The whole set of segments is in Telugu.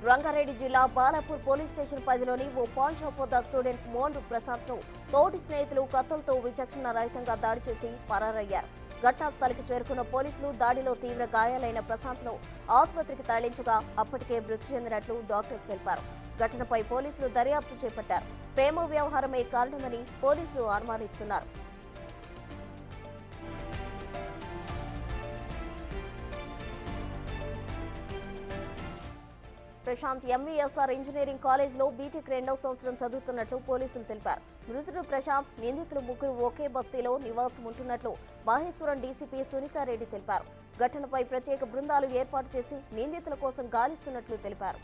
రంగారెడ్డి జిల్లా బాలాపూర్ పోలీస్ స్టేషన్ పరిధిలోని ఓ పాన్ షాప్ వద్ద స్టూడెంట్ మోండ్ ప్రశాంత్ ను తోటి స్నేహితులు కత్తులతో విచక్షణ రహితంగా దాడి చేసి పరారయ్యారు. ఘటనా స్థలికి చేరుకున్న పోలీసులు దాడిలో తీవ్ర గాయాలైన ప్రశాంత్ ను ఆసుపత్రికి తరలించగా అప్పటికే మృతి చెందినట్లు డాక్టర్స్ తెలిపారు. ఘటనపై పోలీసులు దర్యాప్తు చేపట్టారు. ప్రేమ వ్యవహారమే కారణమని పోలీసులు అనుమానిస్తున్నారు. ప్రశాంత్ ఎంవీఎస్ఆర్ ఇంజనీరింగ్ కాలేజ్లో బీటెక్ 2వ సంవత్సరం చదువుతున్నట్లు పోలీసులు తెలిపారు. మృతుడు ప్రశాంత్, నిందితులు ముగ్గురు ఒకే బస్తీలో నివాసం ఉంటున్నట్లు మహేశ్వరం డీసీపీ సునీతారెడ్డి తెలిపారు. ఘటనపై ప్రత్యేక బృందాలు ఏర్పాటు చేసి నిందితుల కోసం గాలిస్తున్నట్లు తెలిపారు.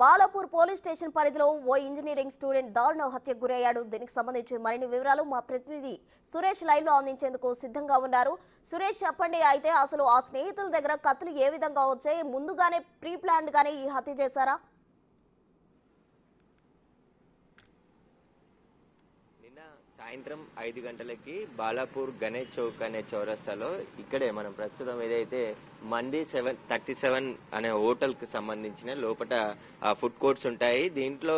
బాలాపూర్ పోలీస్ స్టేషన్ పరిధిలో ఓ ఇంజనీరింగ్ స్టూడెంట్ దారుణ హత్యకు గురయ్యాడు. దీనికి సంబంధించి మరిన్ని వివరాలు మా ప్రతినిధి సురేష్ లైవ్ లో అందించేందుకు సిద్ధంగా ఉన్నారు. సురేష్, చెప్పండి, అయితే అసలు ఆ స్నేహితుల దగ్గర కత్తులు ఏ విధంగా వచ్చాయి? ముందుగానే ప్రీ ప్లాన్డ్ గానే ఈ హత్య చేశారా? సాయంత్రం 5 గంటలకి బాలాపూర్ గణేష్ చౌక్ అనే చౌరస్తాలో ఇక్కడే మనం ప్రస్తుతం ఏదైతే మంది 737 అనే హోటల్ కి సంబంధించిన లోపల ఫుడ్ కోర్ట్స్ ఉంటాయి. దీంట్లో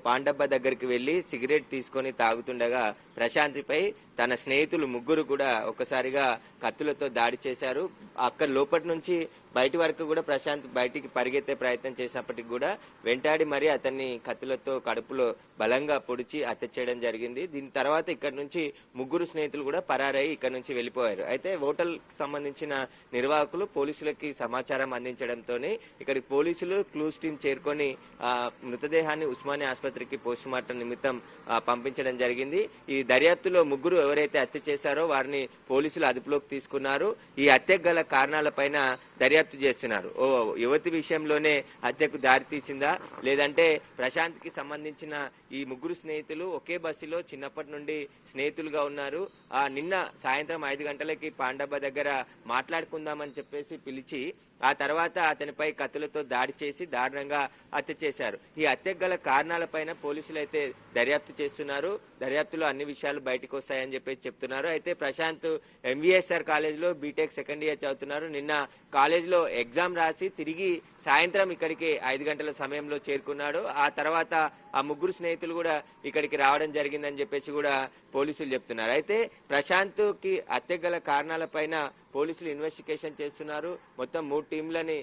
పాండబ్బ దగ్గరికి వెళ్లి సిగరెట్ తీసుకొని తాగుతుండగా ప్రశాంత్పై తన స్నేహితులు ముగ్గురు కూడా ఒకసారిగా కత్తులతో దాడి చేశారు. అక్కడ లోపటి నుంచి బయటి వరకు కూడా ప్రశాంత్ బయటికి పరిగెత్తే ప్రయత్నం చేసినప్పటికీ కూడా వెంటాడి మరి అతన్ని కత్తులతో కడుపులో బలంగా పొడిచి హత్య చేయడం జరిగింది. దీని తర్వాత ఇక్కడ నుంచి ముగ్గురు స్నేహితులు కూడా పరారై ఇక్కడ నుంచి వెళ్లిపోయారు. అయితే హోటల్ సంబంధించిన నిర్వాహకులు పోలీసులకి సమాచారం అందించడంతోనే ఇక్కడికి పోలీసులు క్లూస్ టీం చేరుకొని మృతదేహాన్ని ఉస్మానియా ఆసుపత్రికి పోస్ట్ మార్టం నిమిత్తం పంపించడం జరిగింది. ఈ దర్యాప్తులో ముగ్గురు ఎవరైతే హత్య చేశారో వారిని పోలీసులు అదుపులోకి తీసుకున్నారు. ఈ హత్యకు గల కారణాలపైన దర్యాప్తు చేస్తున్నారు. ఓ యువతి విషయంలోనే హత్యకు దారి తీసిందా, లేదంటే ప్రశాంత్ కి సంబంధించిన ఈ ముగ్గురు స్నేహితులు ఒకే బస్సులో చిన్నప్పటి నుండి స్నేహితులుగా ఉన్నారు. నిన్న సాయంత్రం 5 గంటలకి పాండబ్బ దగ్గర మాట్లాడుకుందామని చెప్పేసి పిలిచి ఆ తర్వాత అతనిపై కత్తులతో దాడి చేసి దారుణంగా హత్య చేశారు. ఈ హత్యకు గల కారణాలపైన పోలీసులు అయితే దర్యాప్తు చేస్తున్నారు. దర్యాప్తులో అన్ని విషయాలు బయటకు వస్తాయని చెప్పేసి చెప్తున్నారు. అయితే ప్రశాంత్ ఎంవీఎస్ఆర్ కాలేజ్లో బీటెక్ 2nd ఇయర్ చదువుతున్నారు. నిన్న కాలేజ్లో ఎగ్జామ్ రాసి తిరిగి సాయంత్రం ఇక్కడికి 5 గంటల సమయంలో చేరుకున్నాడు. ఆ తర్వాత ఆ ముగ్గురు స్నేహితులు కూడా ఇక్కడికి రావడం జరిగిందని చెప్పేసి కూడా పోలీసులు చెప్తున్నారు. అయితే ప్రశాంత్ కి హత్యకు గల కారణాలపైన పోలీసులు ఇన్వెస్టిగేషన్ చేస్తున్నారు. మొత్తం 3 టీంలని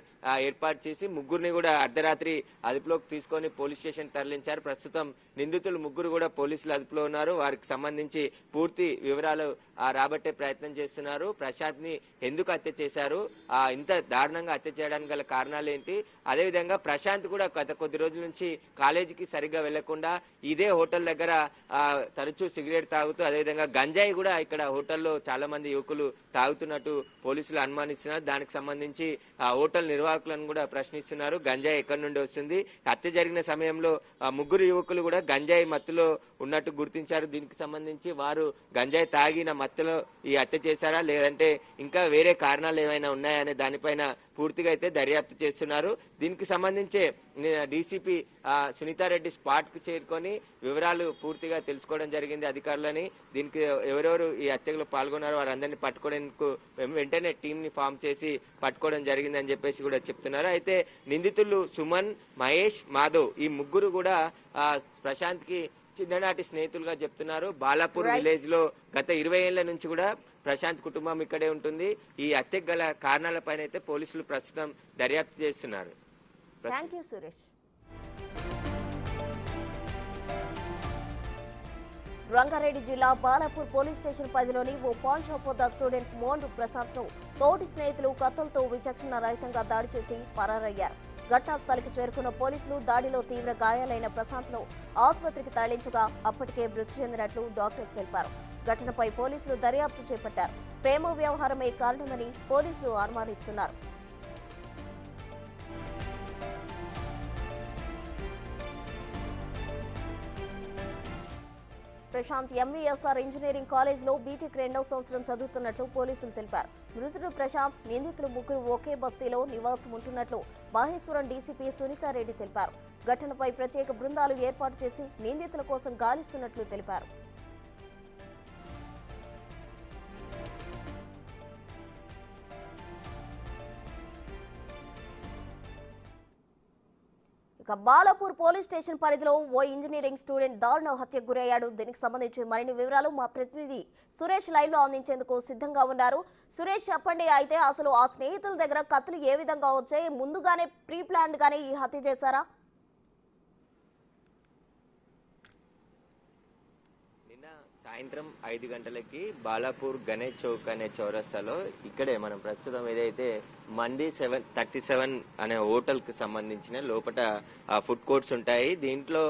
ఏర్పాటు చేసి ముగ్గురిని కూడా అర్ధరాత్రి అదుపులోకి తీసుకొని పోలీస్ స్టేషన్ తరలించారు. ప్రస్తుతం నిందితులు ముగ్గురు కూడా పోలీసులు అదుపులో ఉన్నారు. వారికి సంబంధించి పూర్తి వివరాలు రాబట్టే ప్రయత్నం చేస్తున్నారు. ప్రశాంత్ ని ఎందుకు హత్య చేశారు, ఇంత దారుణంగా హత్య చేయడానికి గల కారణాలు ఏంటి, అదేవిధంగా ప్రశాంత్ కూడా గత కొద్ది రోజుల నుంచి కాలేజీకి సరిగ్గా వెళ్లకుండా ఇదే హోటల్ దగ్గర తరచూ సిగరెట్ తాగుతూ అదేవిధంగా గంజాయి కూడా ఇక్కడ హోటల్లో చాలా మంది యువకులు తాగుతున్నట్టు పోలీసులు అనుమానిస్తున్నారు. దానికి సంబంధించి హోటల్ నిర్వాహకులను కూడా ప్రశ్నిస్తున్నారు. గంజాయి ఎక్కడి నుండి వస్తుంది, హత్య జరిగిన సమయంలో ముగ్గురు యువకులు కూడా గంజాయి మత్తులో ఉన్నట్టు గుర్తించారు. దీనికి సంబంధించి వారు గంజాయి తాగిన మత్తులో ఈ హత్య చేశారా, లేదంటే ఇంకా వేరే కారణాలు ఏమైనా ఉన్నాయనే దానిపైన పూర్తిగా అయితే దర్యాప్తు చేస్తున్నారు. దీనికి సంబంధించి డీసీపీ సునీతారెడ్డి స్పాట్ కు చేరుకొని వివరాలు పూర్తిగా తెలుసుకోవడం జరిగింది అధికారులని. దీనికి ఎవరెవరు ఈ హత్యలో పాల్గొన్నారో వారందరినీ పట్టుకోవడానికి వెంటనే టీం ని ఫామ్ చేసి పట్టుకోవడం జరిగింది అని చెప్పేసి కూడా చెప్తున్నారు. అయితే నిందితులు సుమన్, మహేష్, మాధవ్ ఈ ముగ్గురు కూడా ప్రశాంత్ కి చిన్ననాటి స్నేహితులుగా చెప్తున్నారు. బాలాపూర్ విలేజ్ లో గత 20 ఏళ్ల నుంచి కూడా ప్రశాంత్ కుటుంబం ఇక్కడే ఉంటుంది. ఈ హత్యకు గల కారణాలపైన అయితే పోలీసులు ప్రస్తుతం దర్యాప్తు చేస్తున్నారు. రంగారెడ్డి జిల్లా బాలాపూర్ పోలీస్ స్టేషన్ పరిధిలోని ఓ పాన్ షాప్ వద్ద స్టూడెంట్ మోండ్ ప్రశాంత్ ను తోటి స్నేహితులు కత్తులతో విచక్షణ రహితంగా దాడి చేసి పరారయ్యారు. ఘటనా స్థలికి చేరుకున్న పోలీసులు దాడిలో తీవ్ర గాయాలైన ప్రశాంత్ ను ఆసుపత్రికి తరలించగా అప్పటికే మృతి చెందినట్లు డాక్టర్స్ తెలిపారు. ఘటనపై పోలీసులు దర్యాప్తు చేపట్టారు. ప్రేమ వ్యవహారమే కారణమని పోలీసులు అనుమానిస్తున్నారు. ప్రశాంత్ ఎంవీఎస్ఆర్ ఇంజనీరింగ్ కాలేజ్లో బీటెక్ 2వ సంవత్సరం చదువుతున్నట్లు పోలీసులు తెలిపారు. మృతుడు ప్రశాంత్, నిందితులు ముగ్గురు ఒకే బస్తీలో నివాసం ఉంటున్నట్లు మహేశ్వరం డీసీపీ సునీతారెడ్డి తెలిపారు. ఘటనపై ప్రత్యేక బృందాలు ఏర్పాటు చేసి నిందితుల కోసం గాలిస్తున్నట్లు తెలిపారు. బాలాపూర్ పోలీస్ స్టేషన్ పరిధిలో ఓ ఇంజనీరింగ్ స్టూడెంట్ దారుణ హత్యకు గురయ్యాడు. దీనికి సంబంధించి మరిన్ని వివరాలు మా ప్రతినిధి సురేష్ లైవ్ లో అందించేందుకు సిద్ధంగా ఉన్నారు. సురేష్, చెప్పండి. అయితే అసలు ఆ స్నేహితుల దగ్గర కత్తులు ఏ విధంగా వచ్చాయి? ముందుగానే ప్రీ ప్లాన్డ్ గానే ఈ హత్య చేశారా? సాయంత్రం 5 గంటలకి బాలాపూర్ గణేష్ చౌక్ అనే చౌరస్తాలో ఇక్కడే మనం ప్రస్తుతం ఏదైతే మంది 37 అనే హోటల్ కి సంబంధించిన లోపల ఫుడ్ కోర్ట్స్ ఉంటాయి. దీంట్లో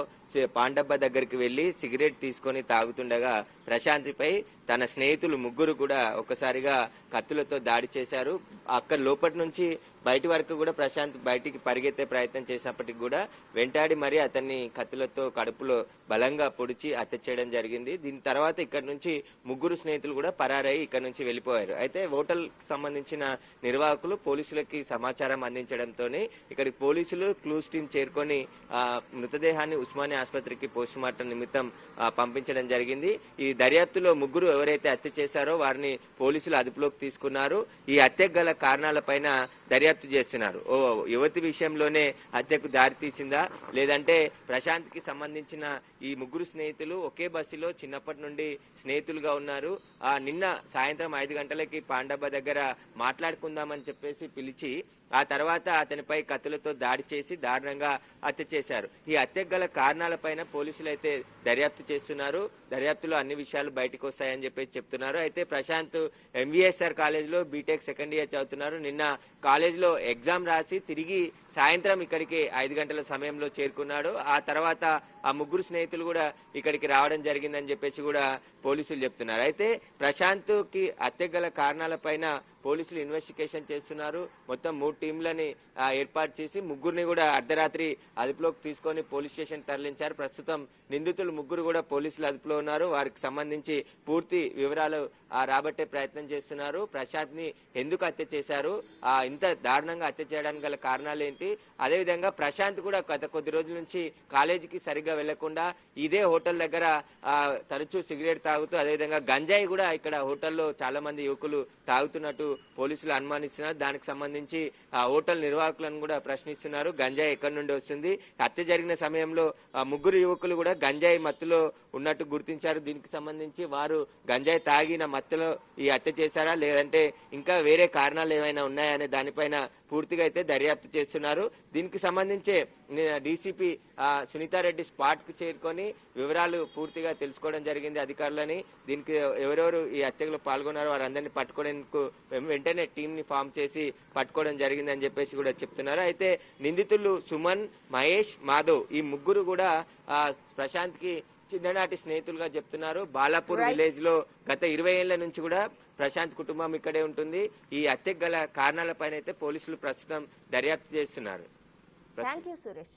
పాండబ్బ దగ్గరికి వెళ్లి సిగరెట్ తీసుకొని తాగుతుండగా ప్రశాంత్పై తన స్నేహితులు ముగ్గురు కూడా ఒక్కసారిగా కత్తులతో దాడి చేశారు. అక్కడ లోపటి నుంచి బయటి వరకు కూడా ప్రశాంత్ బయటికి పరిగెత్తే ప్రయత్నం చేసినప్పటికీ కూడా వెంటాడి మరి అతన్ని కత్తులతో కడుపులో బలంగా పొడిచి హత్య చేయడం జరిగింది. దీని తర్వాత ఇక్కడ నుంచి ముగ్గురు స్నేహితులు కూడా పరారై ఇక్కడ నుంచి వెళ్లిపోయారు. అయితే హోటల్ సంబంధించిన నిర్వాహకులు పోలీసులకి సమాచారం అందించడంతోనే ఇక్కడికి పోలీసులు క్లూస్ టీం చేరుకొని మృతదేహాన్ని ఉస్మానియా ఆసుపత్రికి పోస్ట్ మార్టం నిమిత్తం పంపించడం జరిగింది. ఈ దర్యాప్తులో ముగ్గురు ఎవరైతే హత్య చేశారో వారిని పోలీసులు అదుపులోకి తీసుకున్నారు. ఈ హత్యకు గల కారణాలపైన దర్యాప్తు చేస్తున్నారు. ఓ యువతి విషయంలోనే హత్యకు దారి తీసిందా, లేదంటే ప్రశాంత్ కి సంబంధించిన ఈ ముగ్గురు స్నేహితులు ఒకే బస్సులో చిన్నప్పటి నుండి స్నేహితులుగా ఉన్నారు. నిన్న సాయంత్రం 5 గంటలకి పాండబ్బ దగ్గర మాట్లాడుకుందామని చెప్పేసి పిలిచి ఆ తర్వాత అతనిపై కత్తులతో దాడి చేసి దారుణంగా హత్య చేశారు. ఈ హత్యకు గల కారణాలపైన పోలీసులు అయితే దర్యాప్తు చేస్తున్నారు. దర్యాప్తులో అన్ని విషయాలు బయటకు వస్తాయని చెప్పేసి చెప్తున్నారు. అయితే ప్రశాంత్ ఎంవీఎస్ఆర్ కాలేజ్ లో బీటెక్ సెకండ్ ఇయర్ చదువుతున్నారు. నిన్న కాలేజ్ లో ఎగ్జామ్ రాసి తిరిగి సాయంత్రం ఇక్కడికి 5 గంటల సమయంలో చేరుకున్నాడు. ఆ తర్వాత ఆ ముగ్గురు స్నేహితులు కూడా ఇక్కడికి రావడం జరిగిందని చెప్పేసి కూడా పోలీసులు చెప్తున్నారు. అయితే ప్రశాంత్ కి హత్యకు గల కారణాలపైన పోలీసులు ఇన్వెస్టిగేషన్ చేస్తున్నారు. మొత్తం 3 టీంలని ఏర్పాటు చేసి ముగ్గురిని కూడా అర్ధరాత్రి అదుపులోకి తీసుకొని పోలీస్ స్టేషన్ తరలించారు. ప్రస్తుతం నిందితులు ముగ్గురు కూడా పోలీసులు అదుపులో ఉన్నారు. వారికి సంబంధించి పూర్తి వివరాలు రాబట్టే ప్రయత్నం చేస్తున్నారు. ప్రశాంత్ ని ఎందుకు హత్య చేశారు, ఇంత దారుణంగా హత్య చేయడానికి గల కారణాలు ఏంటి, అదేవిధంగా ప్రశాంత్ కూడా గత కొద్ది రోజుల నుంచి కాలేజీకి సరిగ్గా వెళ్లకుండా ఇదే హోటల్ దగ్గర తరచూ సిగరెట్ తాగుతూ అదేవిధంగా గంజాయి కూడా ఇక్కడ హోటల్లో చాలా మంది యువకులు తాగుతున్నట్టు పోలీసులు అనుమానిస్తున్నారు. దానికి సంబంధించి హోటల్ నిర్వాహకులను కూడా ప్రశ్నిస్తున్నారు. గంజాయి ఎక్కడి నుండి వస్తుంది, హత్య జరిగిన సమయంలో ముగ్గురు యువకులు కూడా గంజాయి మత్తులో ఉన్నట్టు గుర్తించారు. దీనికి సంబంధించి వారు గంజాయి తాగిన మత్తులో ఈ హత్య చేశారా, లేదంటే ఇంకా వేరే కారణాలు ఏమైనా ఉన్నాయనే దానిపైన పూర్తిగా అయితే దర్యాప్తు చేస్తున్నారు. దీనికి సంబంధించి డీసీపీ సునీతారెడ్డి స్పాట్ కు చేరుకొని వివరాలు పూర్తిగా తెలుసుకోవడం జరిగింది అధికారులని. దీనికి ఎవరెవరు ఈ హత్యలో పాల్గొన్నారో వారందరినీ పట్టుకోవడానికి వెంటనే టీం ని ఫామ్ చేసి పట్టుకోవడం జరిగింది అని చెప్పేసి కూడా చెప్తున్నారు. అయితే నిందితులు సుమన్, మహేష్, మాధవ్ ఈ ముగ్గురు కూడా ప్రశాంత్ కి చిన్ననాటి స్నేహితులుగా చెప్తున్నారు. బాలాపూర్ విలేజ్ లో గత 20 ఏళ్ల నుంచి కూడా ప్రశాంత్ కుటుంబం ఇక్కడే ఉంటుంది. ఈ హత్యకు గల కారణాలపైన అయితే పోలీసులు ప్రస్తుతం దర్యాప్తు చేస్తున్నారు. థాంక్యూ సురేష్.